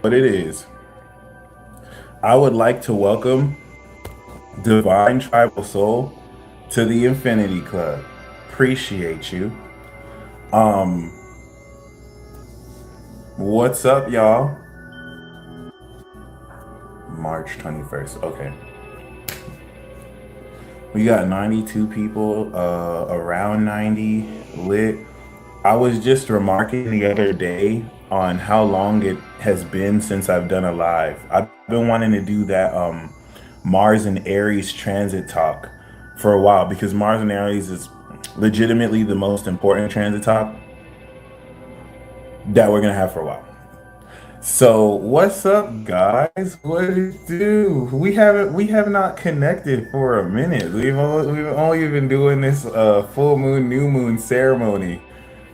What it is, I would like to welcome Divine Tribal Soul to the Infinity Club. Appreciate you. Um, what's up, y'all? March 21st. Okay. We got 92 people, around 90 lit. I was just remarking the other day on how long it has been since I've done a live. I've been wanting to do that Mars and Aries transit talk for a while because Mars and Aries is legitimately the most important transit talk that we're gonna have for a while. So what's up, guys? What do you do? We have not connected for a minute. We've only been doing this full moon, new moon ceremony.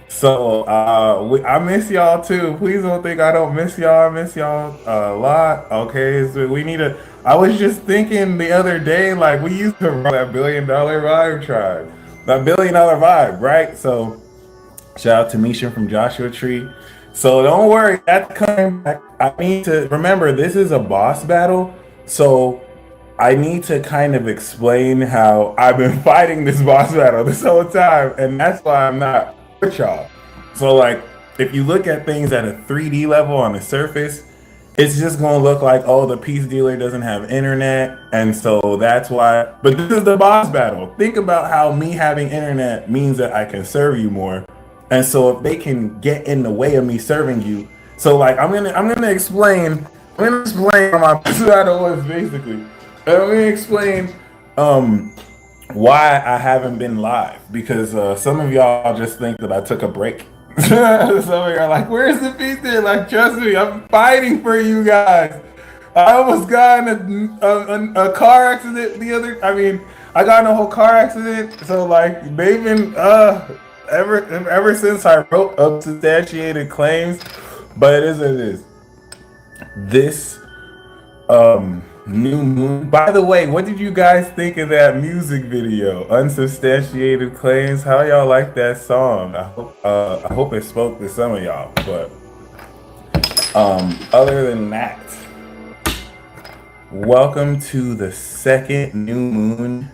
So I miss y'all too. Please don't think I don't miss y'all. I miss y'all a lot. Okay, so we need to. I was just thinking the other day, like we used to run that $1 billion vibe tribe, that $1 billion vibe, right? So shout out to Misha from Joshua Tree. So don't worry, that's coming back. I need to remember this is a boss battle, so I need to kind of explain how I've been fighting this boss battle this whole time, and that's why I'm not with y'all. So like, if you look at things at a 3D level on the surface, it's just gonna look like, oh, the peace dealer doesn't have internet, and so that's why. But this is the boss battle. Think about how me having internet means that I can serve you more. And so if they can get in the way of me serving you, so like I'm gonna explain how my battle was basically. I'm gonna explain why I haven't been live because some of y'all just think that I took a break. Some of y'all are like, "Where's the pizza?" Like, trust me, I'm fighting for you guys. I almost got in a car accident the other. I mean, I got in a whole car accident. So like, they've been ever since I wrote unsubstantiated claims. But it is what it is. This new moon. By the way, what did you guys think of that music video? Unsubstantiated claims. How y'all like that song? I hope it spoke to some of y'all. But other than that, welcome to the second new moon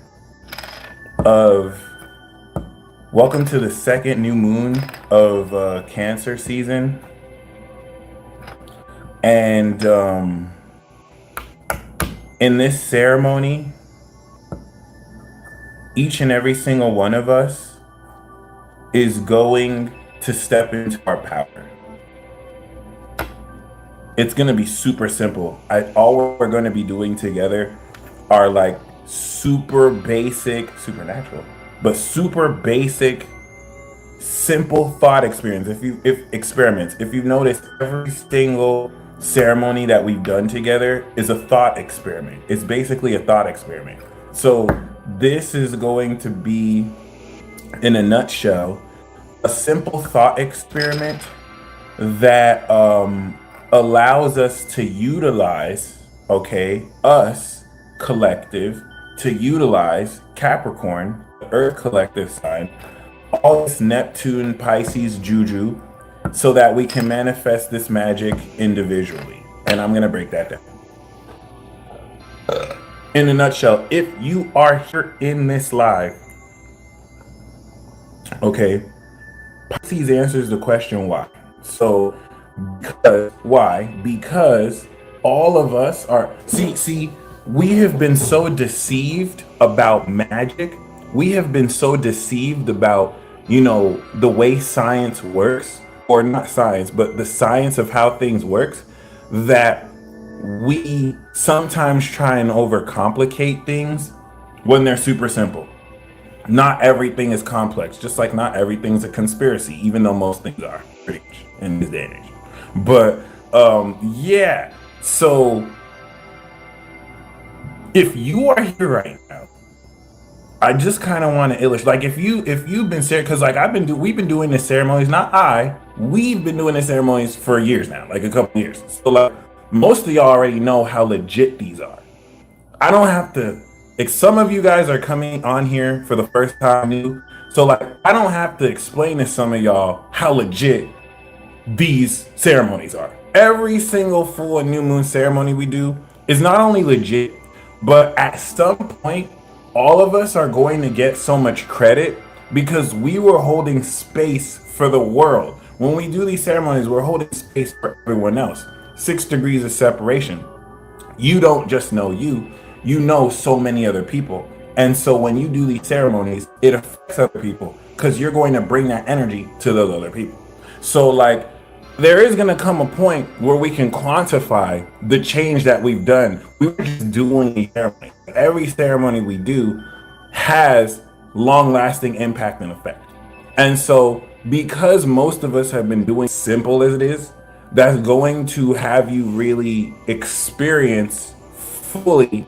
of Cancer season. And in this ceremony, each and every single one of us is going to step into our power. It's going to be super simple. All we're going to be doing together are like super basic, supernatural, but super basic, simple thought experiments. If you've noticed, every single ceremony that we've done together is a thought experiment. It's basically a thought experiment. So this is going to be, in a nutshell, a simple thought experiment that allows us to utilize, us collective, to utilize Capricorn, the Earth collective sign, all this Neptune, Pisces, Juju, so that we can manifest this magic individually. And I'm going to break that down. In a nutshell, if you are here in this live, Pisces answers the question why. So, why? Because all of us are, we have been so deceived about magic. We have been so deceived about, the way science works, or not science, but the science of how things works, that we sometimes try and overcomplicate things when they're super simple. Not everything is complex, just like not everything's a conspiracy, even though most things are pretty much in this day and age. But yeah, so if you are here right now, I just kind of want to illustrate, like if you've been serious, because like we've been doing this ceremonies, we've been doing this ceremonies for years now, like a couple years. So like most of y'all already know how legit these are. I don't have to. Like some of you guys are coming on here for the first time new, So like, I don't have to explain to some of y'all how legit these ceremonies are. Every single full and new moon ceremony we do is not only legit, but at some point, all of us are going to get so much credit because we were holding space for the world. When we do these ceremonies, we're holding space for everyone else. 6 degrees of separation. You don't just know you know so many other people. And so when you do these ceremonies, it affects other people because you're going to bring that energy to those other people. So like, there is going to come a point where we can quantify the change that we've done. We were just doing a ceremony. Every ceremony we do has long-lasting impact and effect. And so because most of us have been doing simple as it is, that's going to have you really experience fully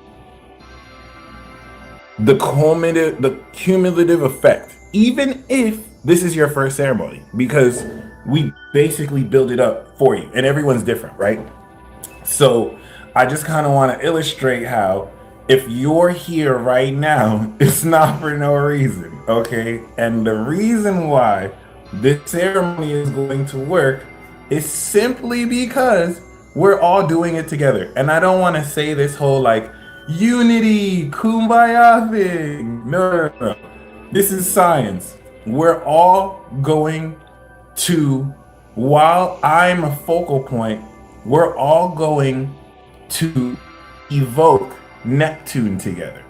the cumulative effect, even if this is your first ceremony, because we basically build it up for you and everyone's different, right? So I just kind of want to illustrate how if you're here right now, it's not for no reason, okay? And the reason why this ceremony is going to work is simply because we're all doing it together. And I don't want to say this whole like unity, kumbaya thing. No. This is science. We're all going to, while I'm a focal point, we're all going to evoke Neptune together.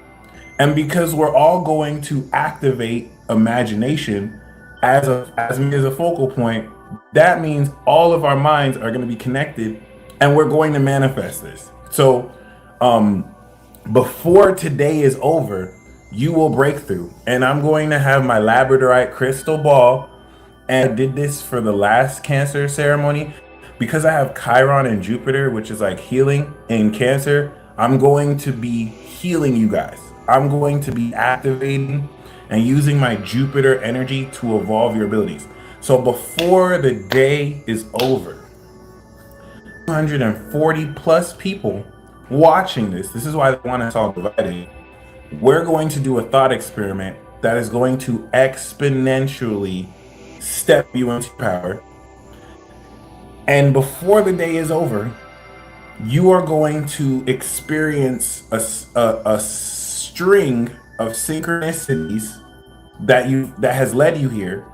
And because we're all going to activate imagination as me as a focal point, that means all of our minds are going to be connected and we're going to manifest this. So before today is over, you will break through. And I'm going to have my labradorite crystal ball. And I did this for the last Cancer ceremony because I have Chiron and Jupiter, which is like healing in Cancer. I'm going to be healing you guys. I'm going to be activating and using my Jupiter energy to evolve your abilities. So before the day is over, 240 plus people watching this. This is why they want us all divided. We're going to do a thought experiment that is going to exponentially step you into power. And before the day is over, you are going to experience a string of synchronicities that has led you here,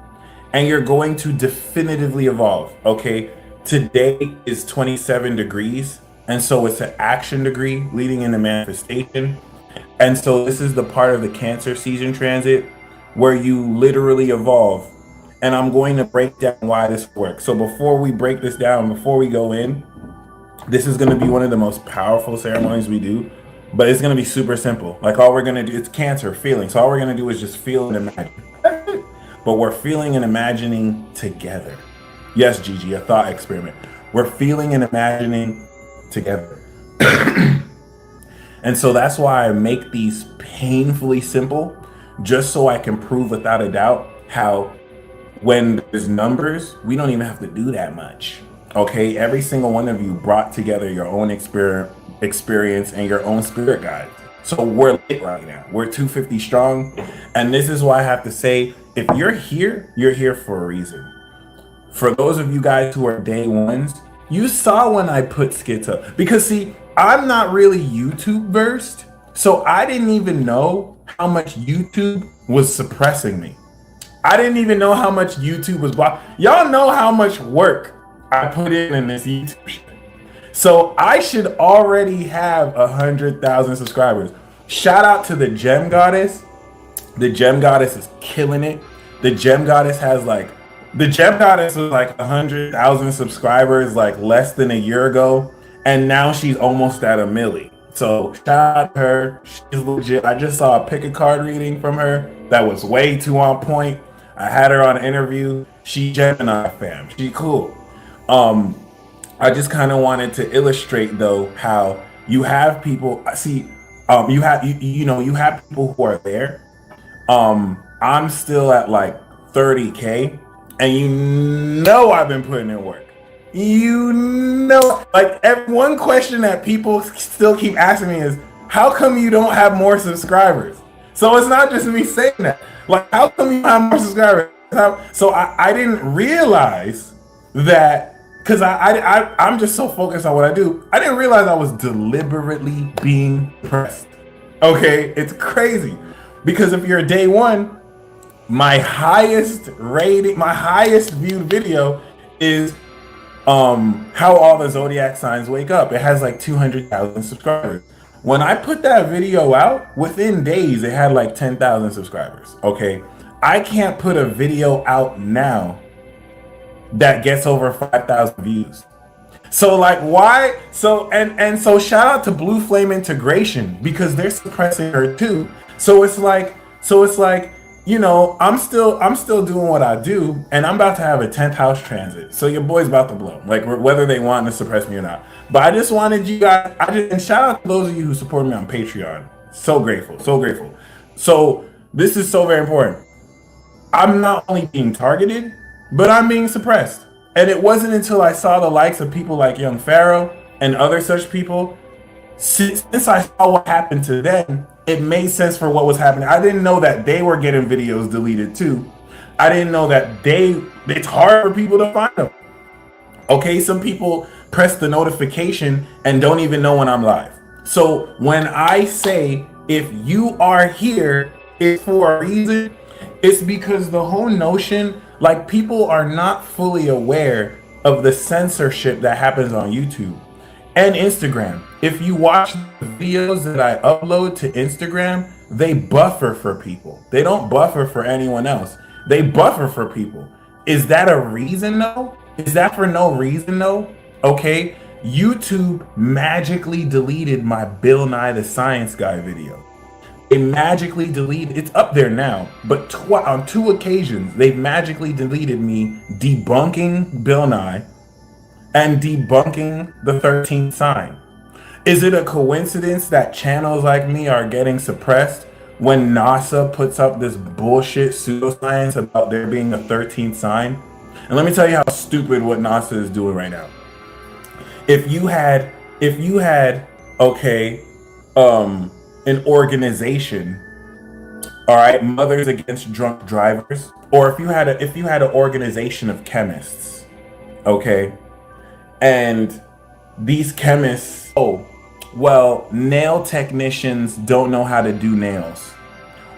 and you're going to definitively evolve. Okay, today is 27 degrees, and so it's an action degree leading into manifestation. And so this is the part of the Cancer season transit where you literally evolve. And I'm going to break down why this works. So before we break this down, before we go in, this is going to be one of the most powerful ceremonies we do, but it's going to be super simple. Like all we're going to do, it's Cancer feeling. So all we're going to do is just feel and imagine. But we're feeling and imagining together. Yes, Gigi, a thought experiment. We're feeling and imagining together. And so that's why I make these painfully simple, just so I can prove without a doubt how when there's numbers, we don't even have to do that much. Okay, every single one of you brought together your own experience and your own spirit guide. So we're lit right now. We're 250 strong. And this is why I have to say, if you're here for a reason. For those of you guys who are day ones, you saw when I put skits up. Because see, I'm not really YouTube versed. So I didn't even know how much YouTube was suppressing me. I didn't even know how much YouTube was blocking. Y'all know how much work I put in this YouTube shit. So I should already have 100,000 subscribers. Shout out to the Gem Goddess. The Gem Goddess is killing it. The Gem Goddess was like 100,000 subscribers like less than a year ago. And now she's almost at 1 million. So shout out to her. She's legit. I just saw a pick a card reading from her that was way too on point. I had her on an interview. She Gemini fam. She cool. I just kind of wanted to illustrate though how you have people. See, you have people who are there. I'm still at like 30K, and you know I've been putting in work. You know, like one question that people still keep asking me is, how come you don't have more subscribers? So it's not just me saying that. Like, how come you have more subscribers? So I didn't realize that because I'm just so focused on what I do. I didn't realize I was deliberately being pressed. Okay, it's crazy because if you're day one, my highest viewed video is how all the zodiac signs wake up. It has like 200,000 subscribers. When I put that video out, within days it had like 10,000 subscribers. Okay, I can't put a video out now that gets over 5,000 views. So like why? So and so shout out to Blue Flame Integration because they're suppressing her too. So it's like you know, I'm still doing what I do, and I'm about to have a 10th house transit. So your boy's about to blow, like whether they want to suppress me or not. But I just wanted you guys. And shout out to those of you who support me on Patreon. So grateful, so grateful. So this is so very important. I'm not only being targeted, but I'm being suppressed. And it wasn't until I saw the likes of people like Young Pharaoh and other such people, since I saw what happened to them, it made sense for what was happening. I didn't know that they were getting videos deleted too. I didn't know that it's hard for people to find them. Okay, some people press the notification and don't even know when I'm live. So when I say, if you are here, it's for a reason. It's because the whole notion, like, people are not fully aware of the censorship that happens on YouTube and Instagram. If you watch the videos that I upload to Instagram, they buffer for people. They don't buffer for anyone else. They buffer for people. Is that a reason though? Is that for no reason though? Okay, YouTube magically deleted my Bill Nye the Science Guy video. They magically deleted, it's up there now, but on 2 occasions, they've magically deleted me debunking Bill Nye and debunking the 13th sign. Is it a coincidence that channels like me are getting suppressed when NASA puts up this bullshit pseudoscience about there being a 13th sign? And let me tell you how stupid what NASA is doing right now. If you had, okay, an organization, all right, Mothers Against Drunk Drivers, or if you had an organization of chemists, okay, and these chemists, oh, well, nail technicians don't know how to do nails,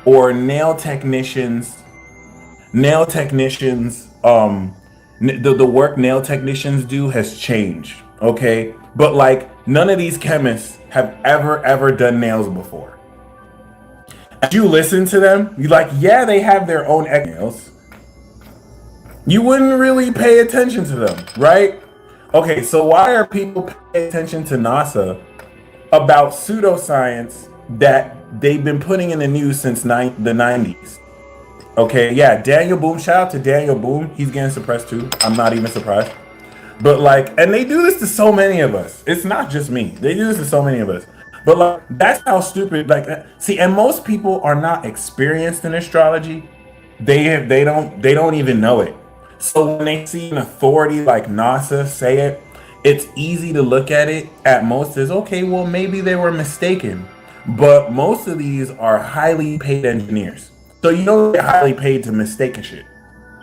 or nail technicians, the work nail technicians do has changed, okay, but like none of these chemists have ever done nails before. If you listen to them, you're like, yeah, they have their own nails. You wouldn't really pay attention to them, right? Okay, so why are people paying attention to NASA about pseudoscience that they've been putting in the news since the 90s? Okay, yeah, Daniel Boone, shout out to Daniel Boone. He's getting suppressed too. I'm not even surprised. But like, and they do this to so many of us. It's not just me. They do this to so many of us. But like, that's how stupid, like, see, and most people are not experienced in astrology. They don't even know it. So when they see an authority like NASA say it, it's easy to look at it at most as, okay, well, maybe they were mistaken. But most of these are highly paid engineers. So you don't get highly paid to mistake shit.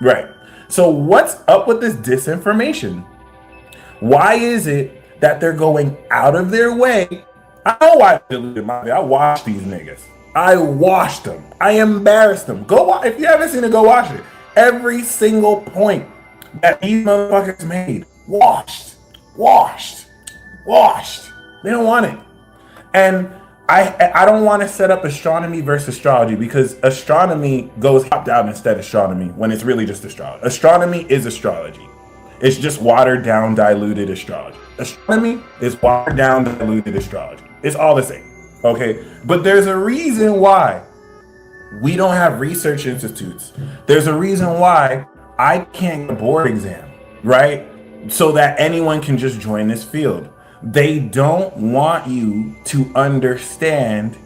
Right. So what's up with this disinformation? Why is it that they're going out of their way? I know why I deleted my video. I watched these niggas. I washed them. I embarrassed them. Go watch. If you haven't seen it, go watch it. Every single point that these motherfuckers made, washed. They don't want it. And I don't want to set up astronomy versus astrology, because astronomy goes top down instead of astronomy when it's really just astrology. Astronomy is astrology. It's just watered down, diluted astrology. Astronomy is watered down, diluted astrology. It's all the same, okay? But there's a reason why we don't have research institutes. There's a reason why I can't get a board exam, right? So that anyone can just join this field. They don't want you to understand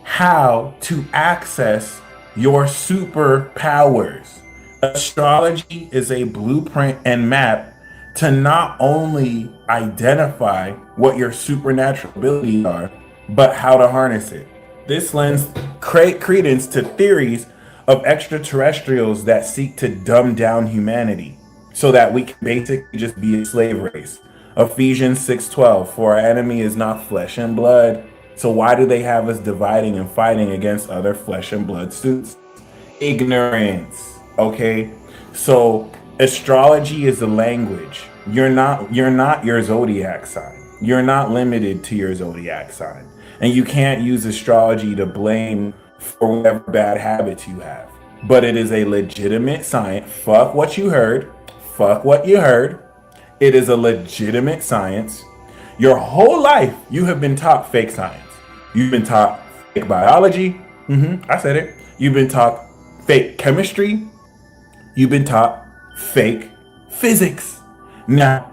how to access your superpowers. Astrology is a blueprint and map to not only identify what your supernatural abilities are, but how to harness it. This lends credence to theories of extraterrestrials that seek to dumb down humanity so that we can basically just be a slave race. Ephesians 6:12, for our enemy is not flesh and blood. So why do they have us dividing and fighting against other flesh and blood suits? Ignorance. Okay? So astrology is a language. You're not your zodiac sign. You're not limited to your zodiac sign. And you can't use astrology to blame for whatever bad habits you have. But it is a legitimate science. Fuck what you heard. Fuck what you heard. It is a legitimate science. Your whole life, you have been taught fake science. You've been taught fake biology. I said it. You've been taught fake chemistry. You've been taught fake physics. Now,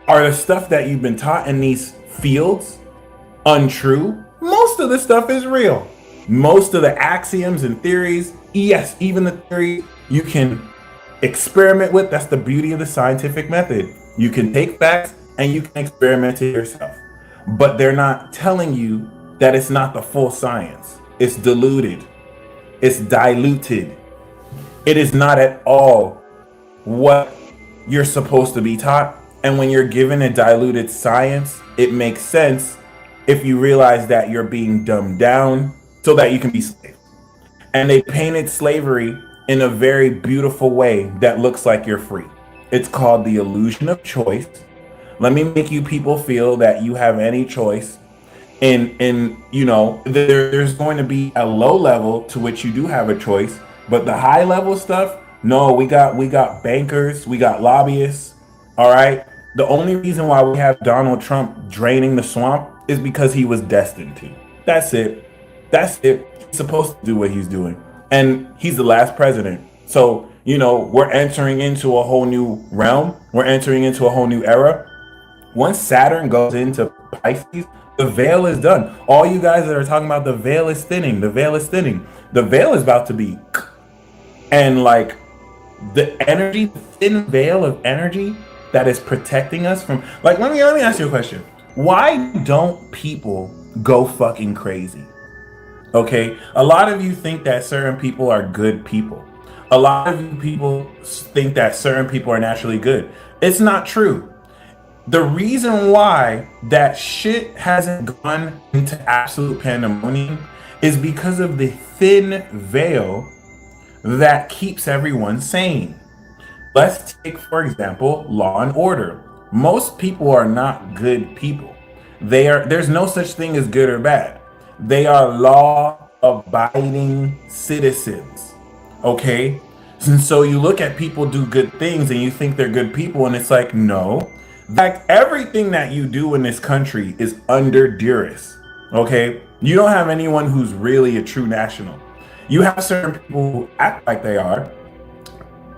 are the stuff that you've been taught in these fields untrue? Most of the stuff is real. Most of the axioms and theories, yes, even the theory you can experiment with. That's the beauty of the scientific method. You can take facts and you can experiment it yourself. But they're not telling you that it's not the full science. It's diluted. It's diluted. It is not at all what you're supposed to be taught. And when you're given a diluted science, it makes sense if you realize that you're being dumbed down so that you can be slaves. And they painted slavery in a very beautiful way that looks like you're free. It's called the illusion of choice. Let me make you people feel that you have any choice. And you know, there's going to be a low level to which you do have a choice, but the high level stuff, no, we got bankers, we got lobbyists. All right. The only reason why we have Donald Trump draining the swamp is because he was destined to. That's it. That's it. He's supposed to do what he's doing. And he's the last president. So, you know, we're entering into a whole new realm. We're entering into a whole new era. Once Saturn goes into Pisces, the veil is done. All you guys that are talking about the veil is thinning. The veil is thinning. The veil is about to be. And like the energy, the thin veil of energy that is protecting us from, like, let me ask you a question. Why don't people go fucking crazy? Okay, a lot of you think that certain people are good people. A lot of you people think that certain people are naturally good. It's not true. The reason why that shit hasn't gone into absolute pandemonium is because of the thin veil that keeps everyone sane. Let's take, for example, law and order. Most people are not good people. There's no such thing as good or bad. They are law-abiding citizens, okay? And so you look at people do good things and you think they're good people, and it's like, no. In fact, everything that you do in this country is under duress, okay? You don't have anyone who's really a true national. You have certain people who act like they are,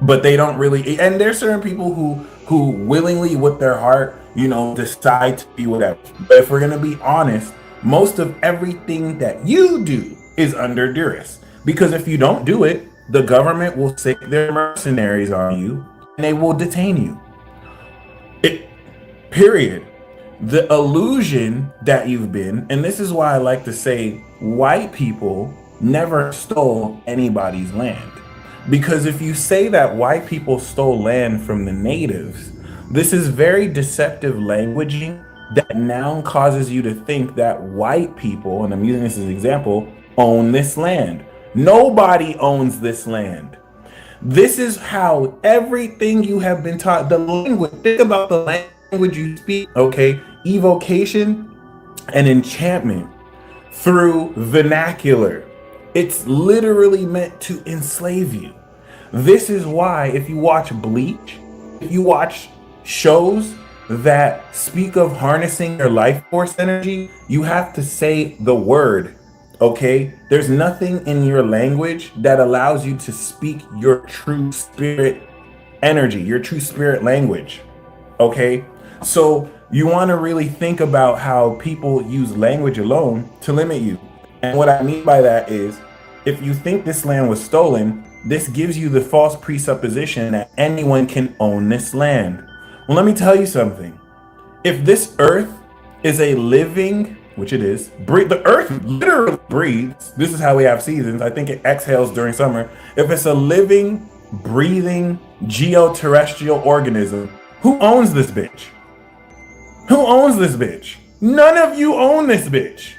but they don't really, and there's certain people who willingly with their heart, you know, decide to be whatever. But if we're gonna be honest, most of everything that you do is under duress. Because if you don't do it, the government will stick their mercenaries on you and they will detain you. Period. The illusion that you've been, and this is why I like to say white people never stole anybody's land. Because if you say that white people stole land from the natives, this is very deceptive languaging that now causes you to think that white people, and I'm using this as an example, own this land. Nobody owns this land. This is how everything you have been taught, the language, think about the language you speak, okay? Evocation and enchantment through vernacular. It's literally meant to enslave you. This is why if you watch Bleach, if you watch shows that speak of harnessing your life force energy, you have to say the word, okay? There's nothing in your language that allows you to speak your true spirit energy, your true spirit language, okay? So you want to really think about how people use language alone to limit you. And what I mean by that is, if you think this land was stolen, this gives you the false presupposition that anyone can own this land. Well, let me tell you something. If this earth is a living which it is, the earth literally breathes. This is how we have seasons. I think it exhales during summer. If it's a living, breathing, geoterrestrial organism, who owns this bitch? Who owns this bitch? None of you own this bitch.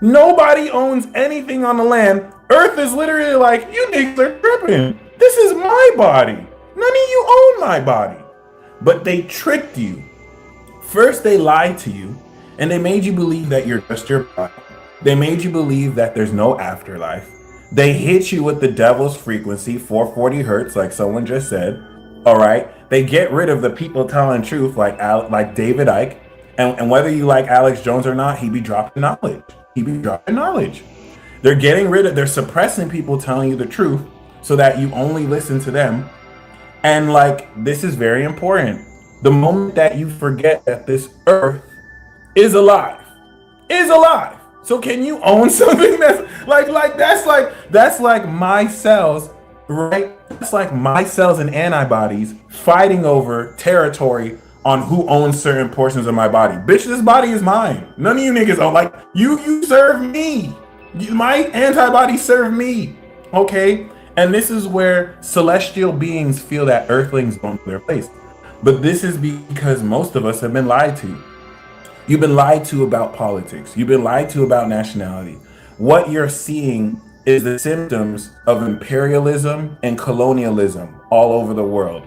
Nobody owns anything on the land. Earth is literally like, you niggas are tripping. This is my body. None of you own my body. But they tricked you. First, they lied to you, and they made you believe that you're just your body. They made you believe that there's no afterlife. They hit you with the devil's frequency, 440 hertz, like someone just said. All right. They get rid of the people telling truth, like David Icke. And whether you like Alex Jones or not, he be dropping knowledge. They're suppressing people telling you the truth so that you only listen to them. And like, this is very important. The moment that you forget that this earth is alive. So can you own something that's like my cells, right? That's like my cells and antibodies fighting over territory on who owns certain portions of my body. Bitch, this body is mine. None of you niggas own. Like, you serve me. My antibodies serve me. Okay? And this is where celestial beings feel that earthlings don't know their place. But this is because most of us have been lied to. You've been lied to about politics. You've been lied to about nationality. What you're seeing is the symptoms of imperialism and colonialism all over the world.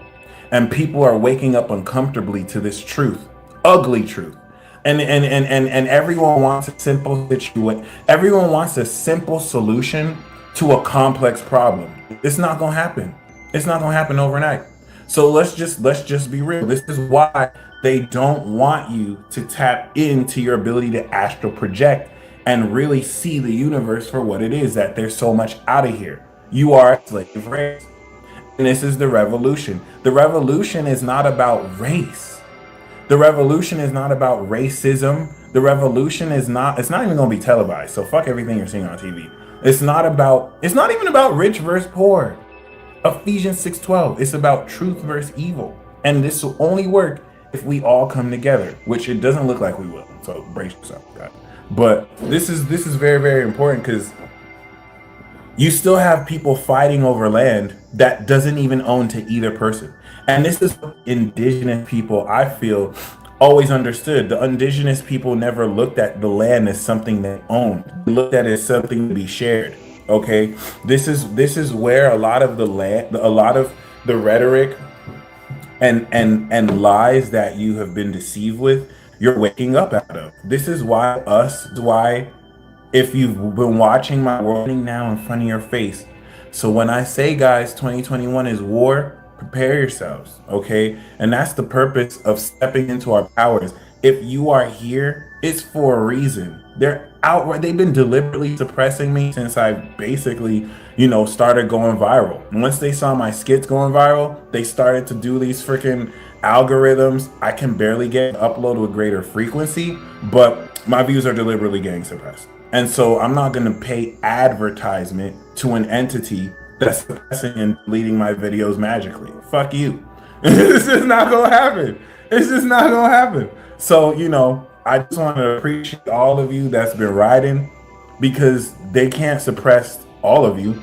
And people are waking up uncomfortably to this truth, ugly truth. And everyone wants a simple situation. Everyone wants a simple solution to a complex problem. It's not gonna happen. It's not gonna happen overnight. So let's just be real. This is why they don't want you to tap into your ability to astral project and really see the universe for what it is, that there's so much out of here. You are a slave race. And this is the revolution. The revolution is not about race. The revolution is not about racism. The revolution is not, it's not even gonna be televised. So fuck everything you're seeing on TV. It's not even about rich versus poor. Ephesians 6:12. It's about truth versus evil. And this will only work if we all come together, which it doesn't look like we will. So brace yourself, guys. But this is very, very important, because you still have people fighting over land that doesn't even own to either person. And this is what indigenous people, I feel, always understood. The indigenous people never looked at the land as something they owned. They looked at it as something to be shared. Okay, this is where a lot of the rhetoric and lies that you have been deceived with, you're waking up out of. This is why if you've been watching my warning now in front of your face. So when I say, guys, 2021 is war, prepare yourselves, okay? And that's the purpose of stepping into our powers. If you are here, it's for a reason. They've been deliberately suppressing me since I basically, started going viral. Once they saw my skits going viral, they started to do these freaking algorithms. I can barely get upload with greater frequency, but my views are deliberately getting suppressed. And so I'm not going to pay advertisement to an entity that's suppressing and deleting my videos magically. Fuck you. This is not going to happen. It's just not going to happen. So, I just want to appreciate all of you that's been riding, because they can't suppress all of you.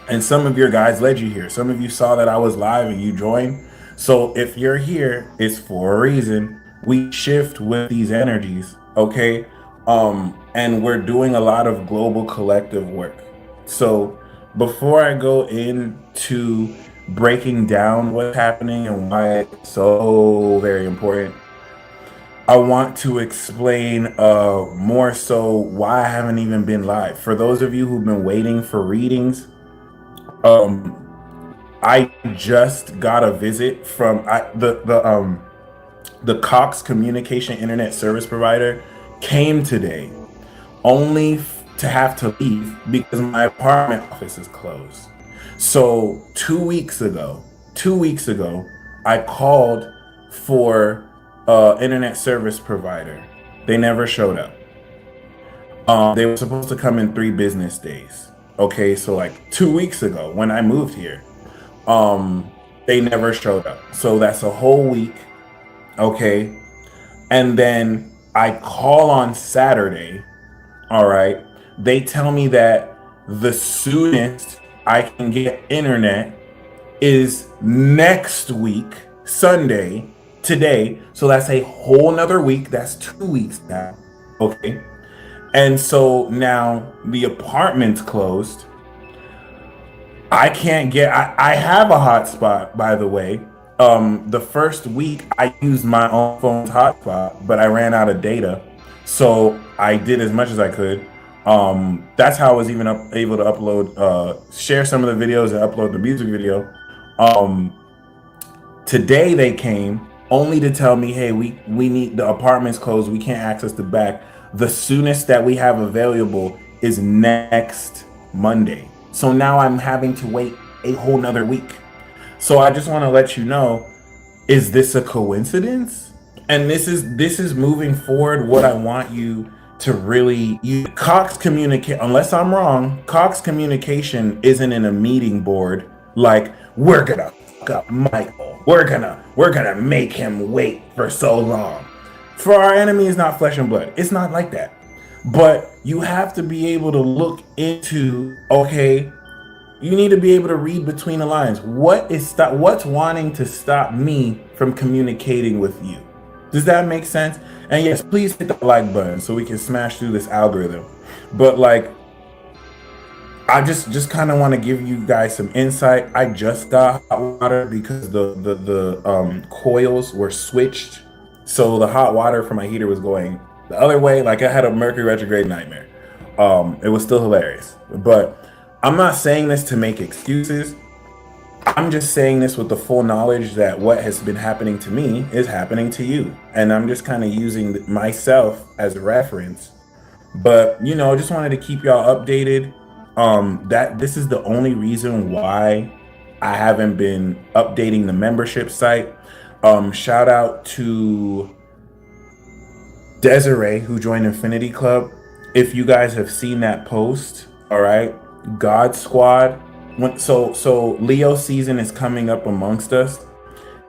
And some of your guys led you here. Some of you saw that I was live and you joined. So if you're here, it's for a reason. We shift with these energies, okay? And we're doing a lot of global collective work. So before I go into breaking down what's happening and why it's so very important, I want to explain more so why I haven't even been live. For those of you who've been waiting for readings, I just got a visit from the Cox Communication Internet Service Provider came today, only to have to leave because my apartment office is closed. So 2 weeks ago, I called for internet service provider. They never showed up. They were supposed to come in 3 business days. Okay, so like 2 weeks ago when I moved here, they never showed up. So that's a whole week. Okay, and then I call on Saturday. All right. They tell me that the soonest I can get internet is next week, Sunday, today. So that's a whole nother week. That's 2 weeks now. Okay. And so now the apartment's closed. I can't get, I have a hotspot, by the way. The first week I used my own phone's hotspot, but I ran out of data. So I did as much as I could. That's how I was even able to upload, share some of the videos and upload the music video. Um, Today they came only to tell me, hey, we need the apartment's closed. We can't access the back. The soonest that we have available is next Monday. So now I'm having to wait a whole nother week. So I just want to let you know, is this a coincidence? And this is moving forward what I want you to really Cox communicate, unless I'm wrong, Cox communication isn't in a meeting board like we're gonna fuck up Michael. We're gonna make him wait for so long. For our enemy is not flesh and blood. It's not like that. But you have to be able to look into, okay, you need to be able to read between the lines. What's wanting to stop me from communicating with you? Does that make sense? And yes, please hit the like button so we can smash through this algorithm. But like, I just kind of want to give you guys some insight. I just got hot water because the coils were switched, so the hot water from my heater was going the other way. Like I had a Mercury retrograde nightmare. It was still hilarious, but I'm not saying this to make excuses. I'm just saying this with the full knowledge that what has been happening to me is happening to you, and I'm just kind of using myself as a reference. But just wanted to keep y'all updated. That this is the only reason why I haven't been updating the membership site. Shout out to Desiree who joined Infinity Club. If you guys have seen that post, all right, God Squad. So Leo season is coming up amongst us.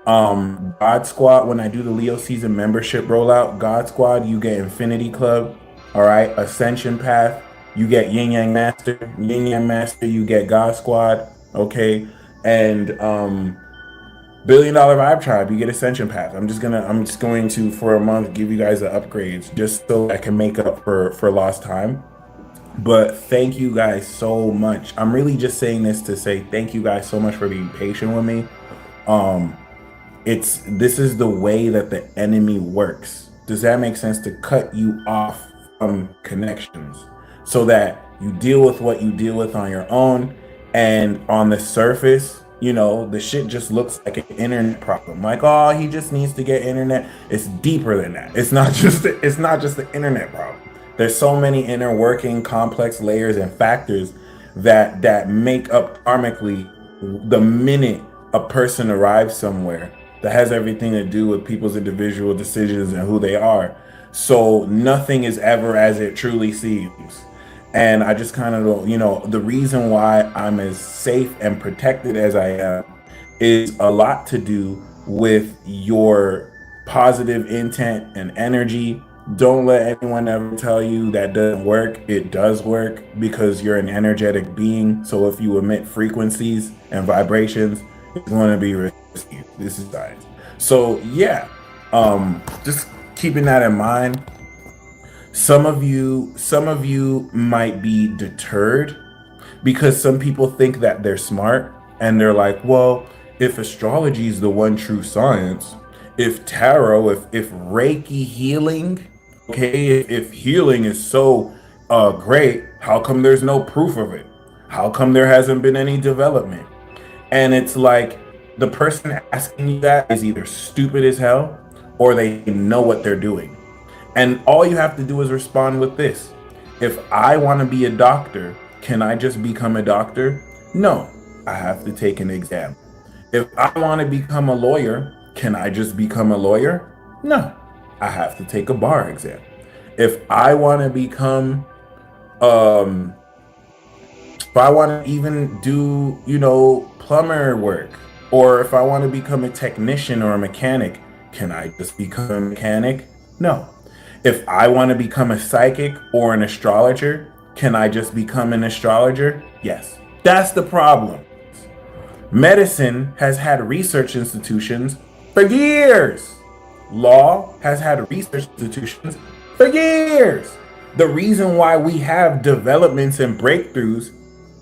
God Squad, when I do the Leo season membership rollout, God Squad, you get Infinity Club, all right, Ascension Path, you get Yin Yang Master, you get God Squad, okay, and $1 Billion Vibe Tribe, you get Ascension Path. I'm just going to for a month give you guys the upgrades just so I can make up for lost time. But thank you guys so much. I'm really just saying this to say thank you guys so much for being patient with me. This is the way that the enemy works. Does that make sense? To cut you off from connections so that you deal with what you deal with on your own, and on the surface, the shit just looks like an internet problem. Like, oh, he just needs to get internet. It's deeper than that. It's not just the internet problem. There's so many inner working complex layers and factors that make up karmically the minute a person arrives somewhere that has everything to do with people's individual decisions and who they are. So nothing is ever as it truly seems. And I just kind of, the reason why I'm as safe and protected as I am is a lot to do with your positive intent and energy. Don't let anyone ever tell you that doesn't work. It does work because you're an energetic being. So if you emit frequencies and vibrations, it's going to be received. This is science. So yeah, just keeping that in mind. Some of you might be deterred because some people think that they're smart and they're like, well, if astrology is the one true science, if tarot, if Reiki healing, okay, if healing is so great, how come there's no proof of it? How come there hasn't been any development? And it's like the person asking you that is either stupid as hell or they know what they're doing. And all you have to do is respond with this. If I want to be a doctor, can I just become a doctor? No, I have to take an exam. If I want to become a lawyer, can I just become a lawyer? No, I have to take a bar exam. If I want to become, if I want to even do, plumber work, or if I want to become a technician or a mechanic, can I just become a mechanic? No. If I want to become a psychic or an astrologer, can I just become an astrologer? Yes. That's the problem. Medicine has had research institutions for years. Law has had research institutions for years. The reason why we have developments and breakthroughs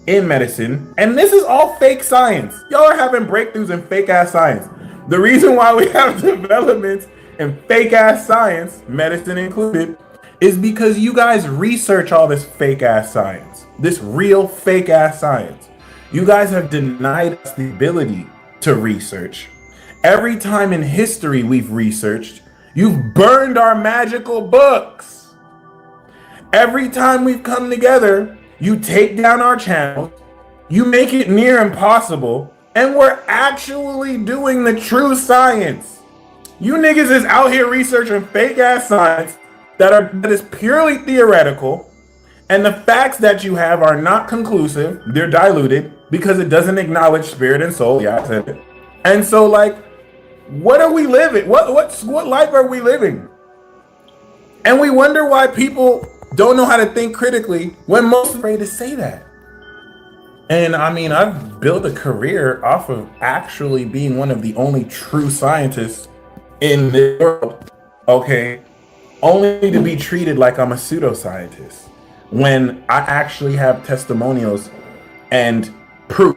in medicine, and this is all fake science. Y'all are having breakthroughs in fake ass science. The reason why we have developments in fake ass science, medicine included, is because you guys research all this fake ass science, this real fake ass science. You guys have denied us the ability to research. Every time in history we've researched, you've burned our magical books. Every time we've come together, you take down our channels, you make it near impossible, and we're actually doing the true science. You niggas is out here researching fake ass science that is purely theoretical, and the facts that you have are not conclusive. They're diluted because it doesn't acknowledge spirit and soul. Yeah, I said it. And so, like, what are we living? What life are we living? And we wonder why people don't know how to think critically when most are afraid to say that. And I mean, I've built a career off of actually being one of the only true scientists in this world. Okay, only to be treated like I'm a pseudoscientist when I actually have testimonials and proof.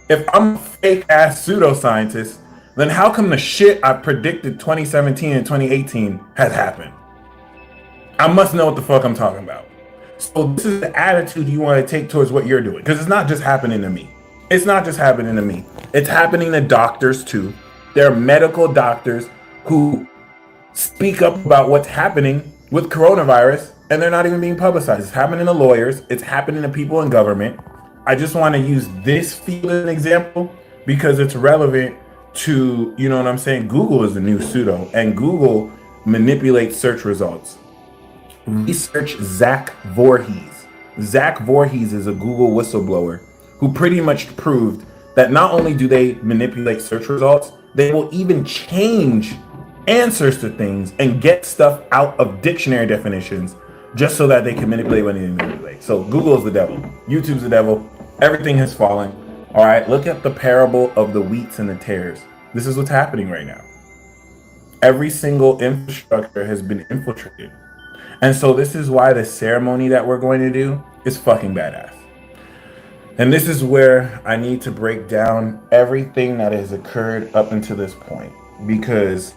If I'm a fake ass pseudoscientist, then how come the shit I predicted 2017 and 2018 has happened? I must know what the fuck I'm talking about. So this is the attitude you want to take towards what you're doing, because it's not just happening to me. It's not just happening to me. It's happening to doctors too. There are medical doctors who speak up about what's happening with coronavirus, and they're not even being publicized. It's happening to lawyers. It's happening to people in government. I just want to use this field as an example because it's relevant to, you know what I'm saying? Google is the new pseudo, and Google manipulates search results. Research Zach Voorhees. Zach Voorhees is a Google whistleblower who pretty much proved that not only do they manipulate search results, they will even change answers to things and get stuff out of dictionary definitions just so that they can manipulate what they need to manipulate. So Google is the devil. YouTube's the devil. Everything has fallen. All right, look at the parable of the wheats and the tares. This is what's happening right now. Every single infrastructure has been infiltrated. And so this is why the ceremony that we're going to do is fucking badass. And this is where I need to break down everything that has occurred up until this point. Because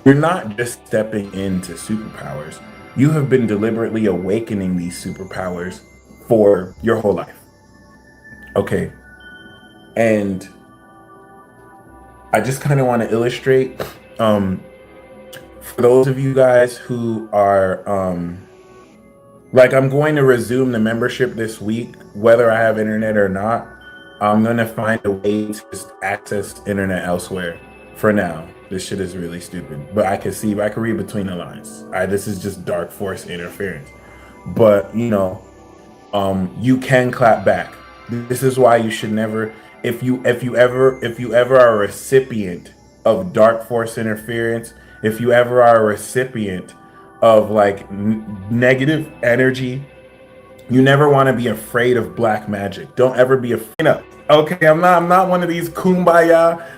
you're not just stepping into superpowers. You have been deliberately awakening these superpowers for your whole life. Okay. And I just kind of want to illustrate, for those of you guys who are, like, I'm going to resume the membership this week, whether I have internet or not. I'm going to find a way to just access internet elsewhere for now. This shit is really stupid, but I can read between the lines. This is just dark force interference. But, you know, you can clap back. This is why you should never, if you ever are a recipient of dark force interference, if you ever are a recipient of like negative energy, you never want to be afraid of black magic. Don't ever be afraid of. Okay, I'm not one of these kumbaya